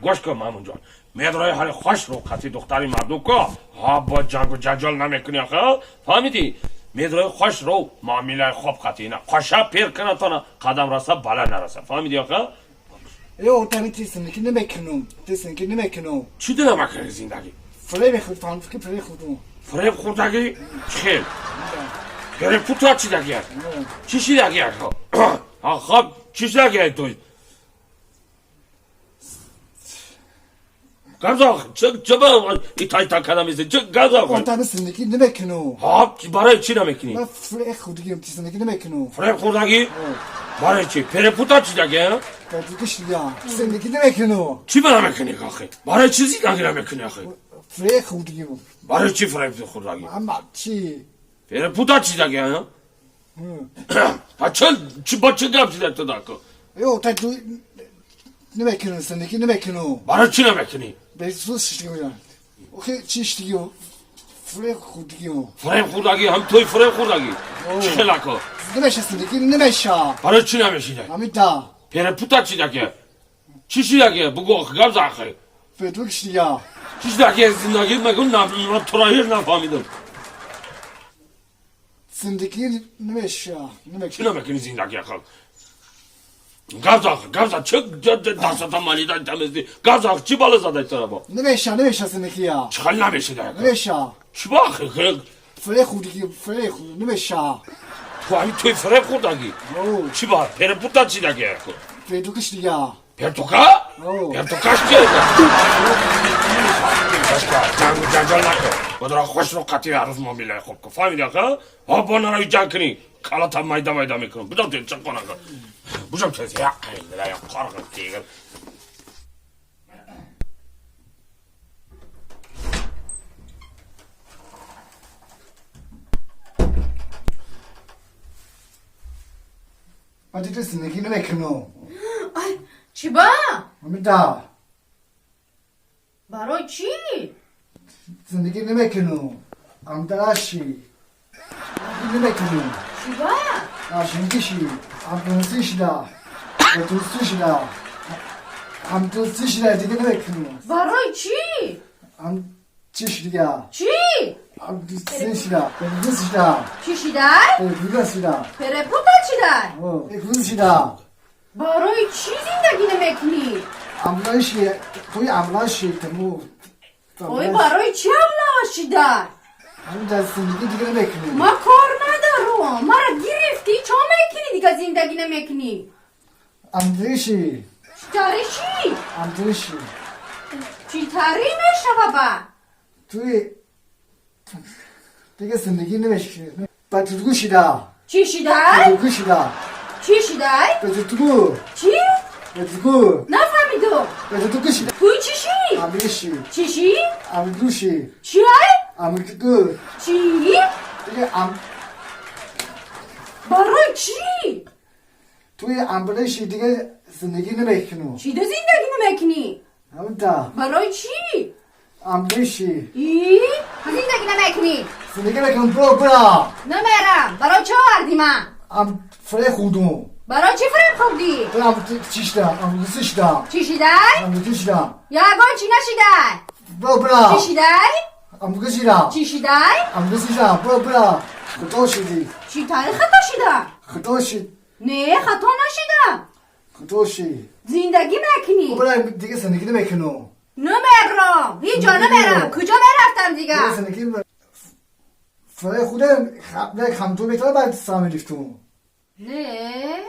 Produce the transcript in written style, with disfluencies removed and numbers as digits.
گوش کن مامون جان مدرای حال خوش رو خطی دختری مردو که با جنگ و جنجال نمیکنی آخه فهمیدی مدرای خوش رو معامله خوب خطی نه خوشه پیر کنه تا قدم رسه بالا نرسه فهمیدی آخه یا تنی تیسن که نمیکنم تیسن که نمیکنم چی داره مکنی زندگی فریب خود فهم فکر فریب خودم فریب خوردگی خیل فریب پوتا چی دگی چی شی دگی خب چی شی دگی توی گازاخ چه با ایتای تا کنم میزه چه گازاخ تنی زندگی نمیکنم ها برای چی نمیکنی من فریب خودم تیسن که نمیکنم فریب خوردگی برای چی فریب پوتا چی دگی دیگه یا زندگی نمیکنم چی برای نمیکنی آخه برای چیزی دگی نمیکنی آخه فریب خودم برای چی فریب خوردگی اما چی فریب پوتا چی دگی ها چی با چه گپ چی دگی تو دکو یا تنی نمیکنم زندگی نمیکنم برای چی نمیکنی به سوس شدی میان اوکی چیش دیگه فریب خودم فریب خوردگی هم توی فریب خوردگی چی خلاکو نمیشه زندگی نمیشه برای چی نمیشینه همین دا فریب پوتا چی دگی چی شی دگی بگو آخه گپ زخه فریب دیگه چیز دگی زندگی مگون تراهیر نفهمیدم زندگی نمیشه چی نمیکنی زندگی آخه گپ چه دستتا مالیدن تمیزی گپ چی بالا زده تو با نمیشه زندگی چخل نمیشه دگی نمیشه چی با آخه فریب خودی فریب خود نمیشه تو همین توی فریب خوردگی او چی با فریب پوتا چی دگی فریب دیگه پرتوکا پرتوکاش چیه جنگ و جنجال نکن بدرا خوش رو قطعی عروض معامله خوب کن فهمیدی آخه با نروی جنگ کنی کالا هم میده میکنم بجام توی چک کنم بجام توی یا این یا قارغم تیگر من دیگه زندگی نمیکنم چی با؟ همین دا برای چی؟ زندگی نمیکنم امدراشی نمیکنم چی با؟ آشنگیشی امدرسیش دا دوستیش دا امدرسیش دا دیگه نمیکنم برای چی؟ چیش دیگه چی؟ امدرسیش دا دوستیش دا چی شیدای؟ دوستیش دا پرپوتا چی دای؟ دوستیش دا برای چی زندگی نمیکنی؟ املاشی توی املاشی تمو اوی برای چی هم دای؟ همین در زندگی دیگه نمیکنی ما کار ندارم مرا گرفتی چه میکنی دیگه زندگی نمیکنی؟ امدرشی چی چی؟ امدرشی چی تاری میشه بابا؟ توی دیگه زندگی نمیشه بطرگوشی دا چی شیدای؟ بطرگوشی دا چی شیدای؟ بطرگو چی؟ بطرگو نفهمیدم بطرگوشی دا توی چی شی؟ امدرشی چی شی؟ امدروشی چی های؟ امدرگو چی؟ دیگه برای چی؟ توی امبلشی دیگه زندگی نمیکنم چی ده زندگی نمیکنی؟ همین دا برای چی؟ امدرشی ای؟ زندگی نمیکنی؟ زندگی نمیکنم برا نمیرم برای چه آوردی من؟ فره خودم برای چی فرم خوردی؟ چیش دا امدرسیش دا چی شیدای؟ امدرسیش دا یاگان چی نشیدای؟ برا چی شیدای؟ امدرسیش دا چی شیدای؟ امدرسیش دا برا خدا شدی چی تاری خطا شیدم؟ خدا شد نه خطا نشیدم خدا شدی زندگی نکنی؟ برا دیگه زندگی نمیکنم نمیرم اینجا نمیرم کجا میرفتم دیگه؟ دیگه زندگی فره خودم خمتو بیتر باید سامی ریفتم نه